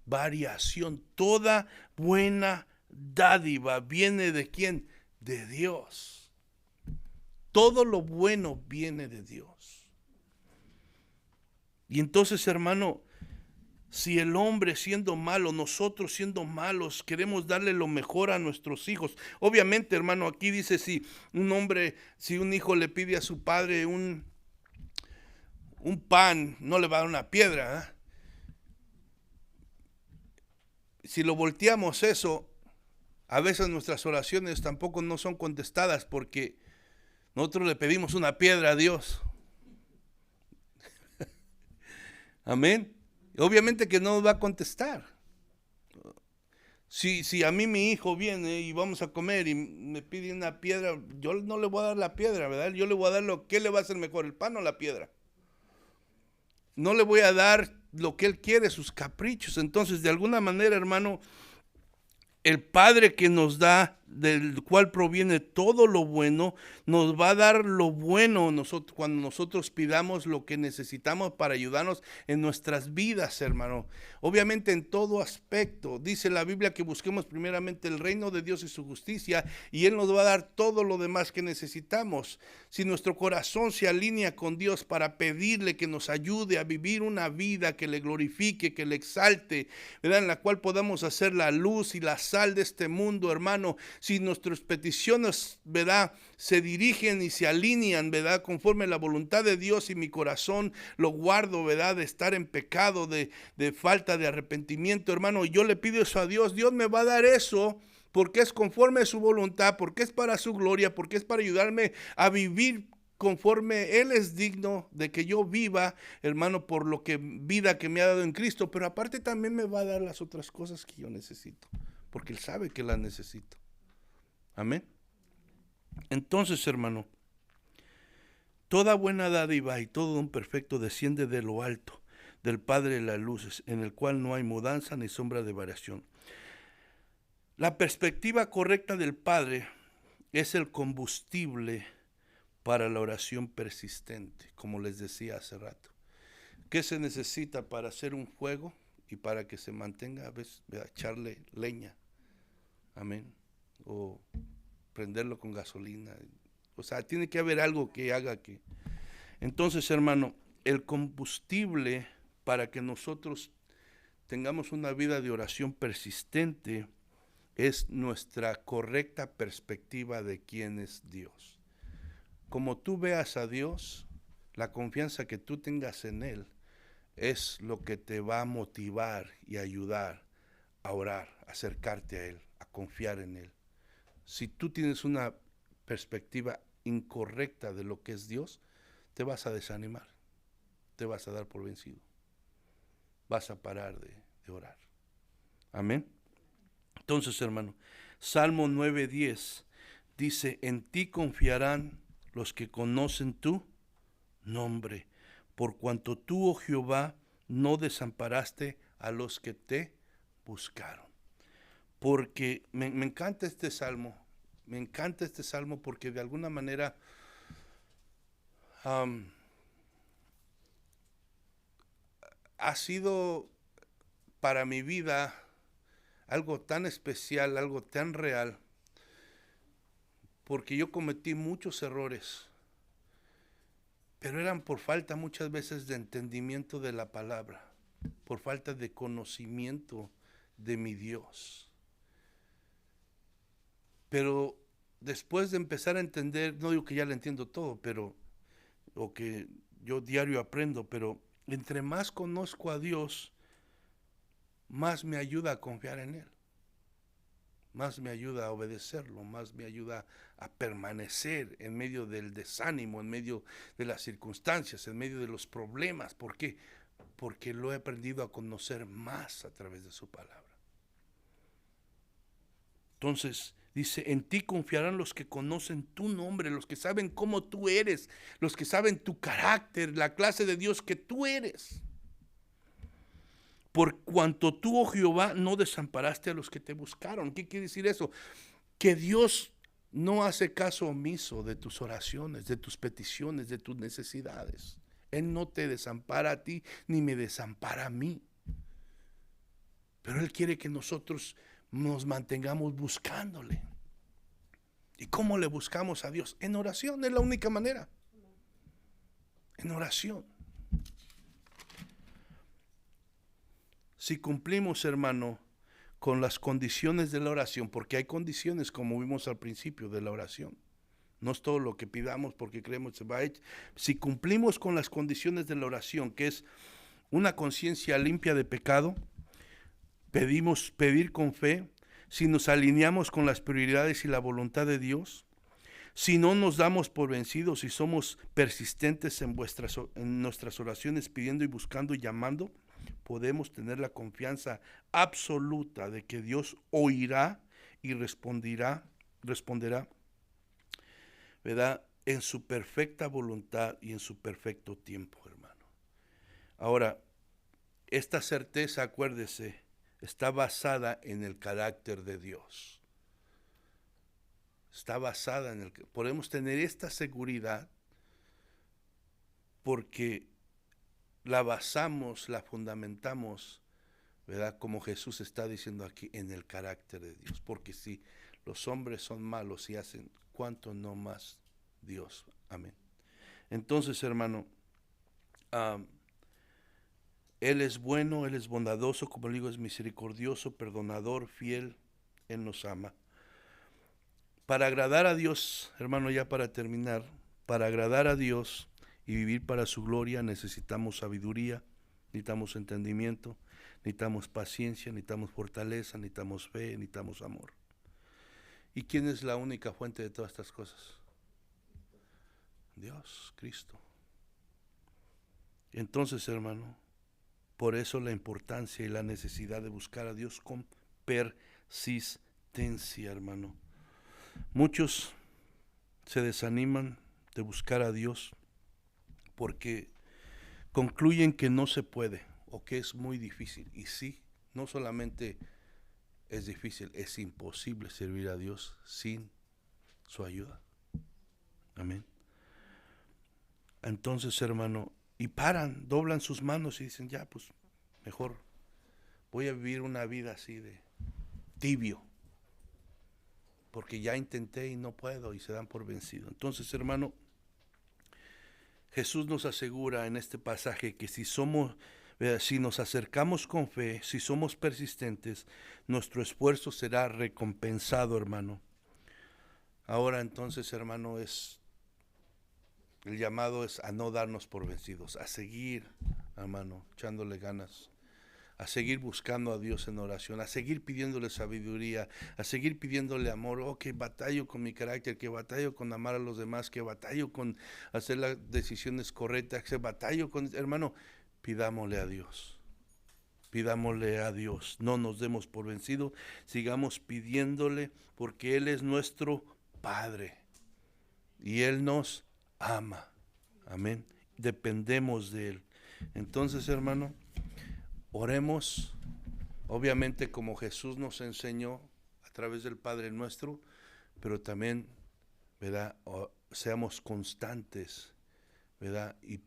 variación. Toda buena dádiva viene ¿de quién? De Dios. Todo lo bueno viene de Dios. Y entonces, hermano, si el hombre siendo malo, nosotros siendo malos, queremos darle lo mejor a nuestros hijos. Obviamente, hermano, aquí dice, si un hijo le pide a su padre un pan, no le va a dar una piedra, ¿eh? Si lo volteamos eso, a veces nuestras oraciones tampoco no son contestadas, porque nosotros le pedimos una piedra a Dios. Amén. Obviamente que no va a contestar. Si a mí mi hijo viene y vamos a comer y me pide una piedra, yo no le voy a dar la piedra, ¿verdad? Yo le voy a dar ¿qué le va a hacer mejor, el pan o la piedra? No le voy a dar lo que él quiere, sus caprichos. Entonces, de alguna manera, hermano, el Padre que nos da, del cual proviene todo lo bueno, nos va a dar lo bueno cuando nosotros pidamos lo que necesitamos para ayudarnos en nuestras vidas, hermano. Obviamente en todo aspecto. Dice la Biblia que busquemos primeramente el reino de Dios y su justicia, y Él nos va a dar todo lo demás que necesitamos. Si nuestro corazón se alinea con Dios para pedirle que nos ayude a vivir una vida que le glorifique, que le exalte, ¿verdad? En la cual podamos hacer la luz y la sal de este mundo, hermano. Si nuestras peticiones, ¿verdad?, se dirigen y se alinean, ¿verdad?, conforme a la voluntad de Dios, y mi corazón lo guardo, ¿verdad?, de estar en pecado, de falta de arrepentimiento, hermano, yo le pido eso a Dios, Dios me va a dar eso, porque es conforme a su voluntad, porque es para su gloria, porque es para ayudarme a vivir conforme Él es digno de que yo viva, hermano, por lo que vida que me ha dado en Cristo. Pero aparte también me va a dar las otras cosas que yo necesito, porque Él sabe que las necesito. Amén. Entonces, hermano, toda buena dádiva y todo don perfecto desciende de lo alto, del Padre de las luces, en el cual no hay mudanza ni sombra de variación. La perspectiva correcta del Padre es el combustible para la oración persistente, como les decía hace rato. ¿Qué se necesita para hacer un fuego y para que se mantenga? A veces echarle leña, amén, o prenderlo con gasolina. O sea, tiene que haber algo que haga que... Entonces, hermano, el combustible para que nosotros tengamos una vida de oración persistente es nuestra correcta perspectiva de quién es Dios. Como tú veas a Dios, la confianza que tú tengas en Él es lo que te va a motivar y ayudar a orar, a acercarte a Él, a confiar en Él. Si tú tienes una perspectiva incorrecta de lo que es Dios, te vas a desanimar, te vas a dar por vencido, vas a parar de orar. Amén. Entonces, hermano, Salmo 9:10 dice: en ti confiarán los que conocen tu nombre, por cuanto tú, oh Jehová, no desamparaste a los que te buscaron. Porque me encanta este salmo, porque de alguna manera ha sido para mi vida algo tan especial, algo tan real, porque yo cometí muchos errores, pero eran por falta muchas veces de entendimiento de la palabra, por falta de conocimiento de mi Dios. Pero después de empezar a entender, no digo que ya lo entiendo todo, pero, o que yo diario aprendo, pero entre más conozco a Dios, más me ayuda a confiar en Él, más me ayuda a obedecerlo, más me ayuda a permanecer en medio del desánimo, en medio de las circunstancias, en medio de los problemas. ¿Por qué? Porque lo he aprendido a conocer más a través de su palabra. Entonces, dice, en ti confiarán los que conocen tu nombre, los que saben cómo tú eres, los que saben tu carácter, la clase de Dios que tú eres. Por cuanto tú, oh Jehová, no desamparaste a los que te buscaron. ¿Qué quiere decir eso? Que Dios no hace caso omiso de tus oraciones, de tus peticiones, de tus necesidades. Él no te desampara a ti, ni me desampara a mí. Pero Él quiere que nosotros nos mantengamos buscándole. ¿Y cómo le buscamos a Dios? En oración, es la única manera. En oración. Si cumplimos, hermano, con las condiciones de la oración, porque hay condiciones como vimos al principio de la oración. No es todo lo que pidamos porque creemos que se va a hecho. Si cumplimos con las condiciones de la oración, que es una conciencia limpia de pecado, pedir con fe, si nos alineamos con las prioridades y la voluntad de Dios, si no nos damos por vencidos, si somos persistentes en nuestras oraciones pidiendo y buscando y llamando, podemos tener la confianza absoluta de que Dios oirá y responderá, ¿verdad? En su perfecta voluntad y en su perfecto tiempo, hermano. Ahora, esta certeza, acuérdese, está basada en el carácter de Dios. Está basada en podemos tener esta seguridad porque la basamos, la fundamentamos, ¿verdad? Como Jesús está diciendo aquí, en el carácter de Dios. Porque si los hombres son malos y hacen, ¿cuánto no más Dios? Amén. Entonces, hermano, Él es bueno, Él es bondadoso, como le digo, es misericordioso, perdonador, fiel, Él nos ama. Para agradar a Dios, hermano, ya para terminar, para agradar a Dios y vivir para su gloria necesitamos sabiduría, necesitamos entendimiento, necesitamos paciencia, necesitamos fortaleza, necesitamos fe, necesitamos amor. ¿Y quién es la única fuente de todas estas cosas? Dios, Cristo. Entonces, hermano, por eso la importancia y la necesidad de buscar a Dios con persistencia, hermano. Muchos se desaniman de buscar a Dios porque concluyen que no se puede o que es muy difícil. Y sí, no solamente es difícil, es imposible servir a Dios sin su ayuda. Amén. Entonces, hermano, y paran, doblan sus manos y dicen, ya, pues, mejor voy a vivir una vida así de tibio, porque ya intenté y no puedo, y se dan por vencido. Entonces, hermano, Jesús nos asegura en este pasaje que si nos acercamos con fe, si somos persistentes, nuestro esfuerzo será recompensado, hermano. Ahora entonces, hermano, el llamado es a no darnos por vencidos, a seguir, hermano, echándole ganas, a seguir buscando a Dios en oración, a seguir pidiéndole sabiduría, a seguir pidiéndole amor. Oh, que batallo con mi carácter, que batallo con amar a los demás, que batallo con hacer las decisiones correctas, que batallo con... Hermano, pidámosle a Dios. Pidámosle a Dios, no nos demos por vencidos, sigamos pidiéndole porque Él es nuestro Padre y Él nos ama. Amén. Dependemos de Él. Entonces, hermano, oremos, obviamente como Jesús nos enseñó a través del Padre Nuestro, pero también, ¿verdad? Seamos constantes, ¿verdad? Y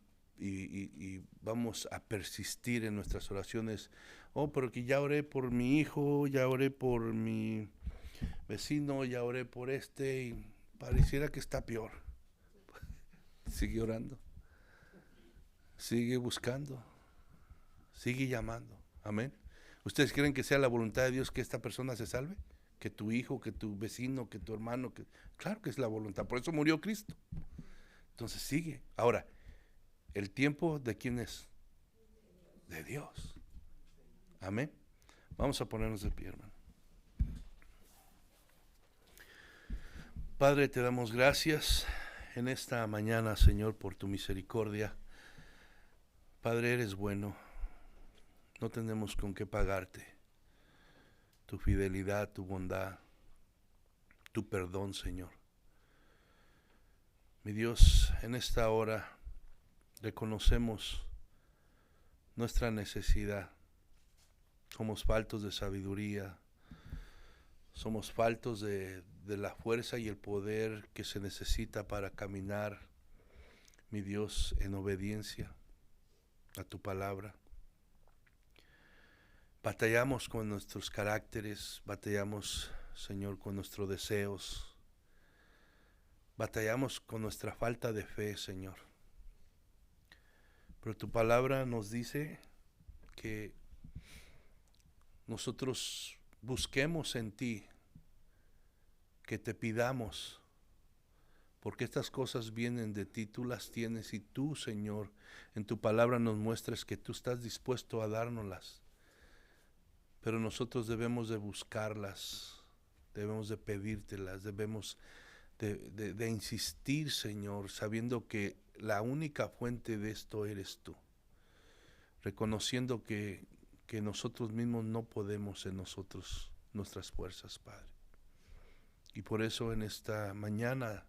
vamos a persistir en nuestras oraciones. Oh, pero que ya oré por mi hijo, ya oré por mi vecino, ya oré por y pareciera que está peor. Sigue orando, sigue buscando, Sigue llamando. Amén. ¿Ustedes creen que sea la voluntad de Dios que esta persona se salve? Que tu hijo, que tu vecino, que tu hermano, claro que es la voluntad. Por eso murió Cristo. Entonces sigue. Ahora, ¿el tiempo de quién es? De Dios. Amén. Vamos a ponernos de pie, hermano. Padre, te damos gracias en esta mañana, Señor, por tu misericordia. Padre, eres bueno. No tenemos con qué pagarte. Tu fidelidad, tu bondad, tu perdón, Señor. Mi Dios, en esta hora reconocemos nuestra necesidad. Somos faltos de sabiduría. Somos faltos de la fuerza y el poder que se necesita para caminar, mi Dios, en obediencia a tu palabra. Batallamos con nuestros caracteres, batallamos, Señor, con nuestros deseos, batallamos con nuestra falta de fe, Señor. Pero tu palabra nos dice que nosotros busquemos en ti, que te pidamos, porque estas cosas vienen de ti, tú las tienes y tú, Señor, en tu palabra nos muestras que tú estás dispuesto a dárnoslas. Pero nosotros debemos de buscarlas, debemos de pedírtelas, debemos de insistir, Señor, sabiendo que la única fuente de esto eres tú, reconociendo que nosotros mismos no podemos en nosotros, nuestras fuerzas, Padre. Y por eso en esta mañana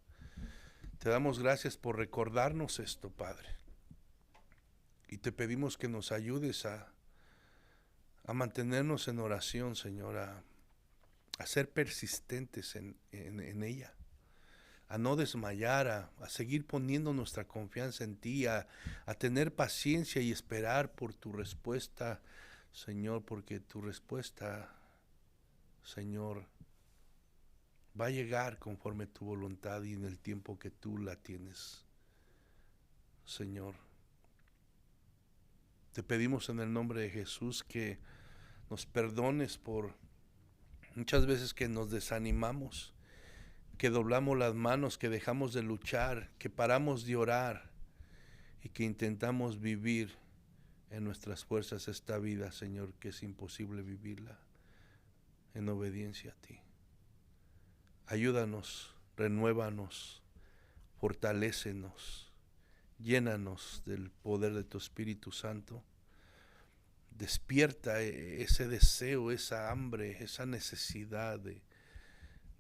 te damos gracias por recordarnos esto, Padre. Y te pedimos que nos ayudes a mantenernos en oración, Señor, a ser persistentes en ella, a no desmayar, a seguir poniendo nuestra confianza en ti, a tener paciencia y esperar por tu respuesta, Señor, porque tu respuesta, Señor, va a llegar conforme tu voluntad y en el tiempo que tú la tienes, Señor. Te pedimos en el nombre de Jesús que nos perdones por muchas veces que nos desanimamos, que doblamos las manos, que dejamos de luchar, que paramos de orar y que intentamos vivir en nuestras fuerzas esta vida, Señor, que es imposible vivirla en obediencia a ti. Ayúdanos, renuévanos, fortalécenos, llénanos del poder de tu Espíritu Santo. Despierta ese deseo, esa hambre, esa necesidad de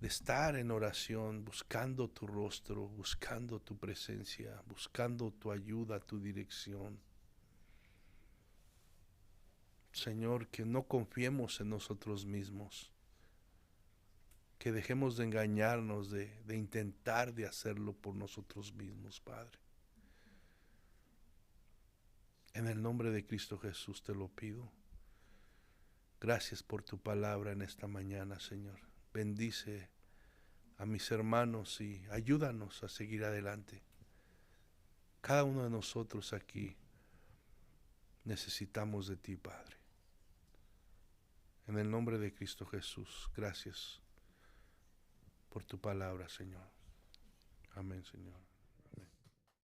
estar en oración, buscando tu rostro, buscando tu presencia, buscando tu ayuda, tu dirección. Señor, que no confiemos en nosotros mismos, que dejemos de engañarnos, de intentar de hacerlo por nosotros mismos, Padre. En el nombre de Cristo Jesús te lo pido. Gracias por tu palabra en esta mañana, Señor. Bendice a mis hermanos y ayúdanos a seguir adelante. Cada uno de nosotros aquí necesitamos de ti, Padre. En el nombre de Cristo Jesús, gracias por tu palabra, Señor. Amén, Señor.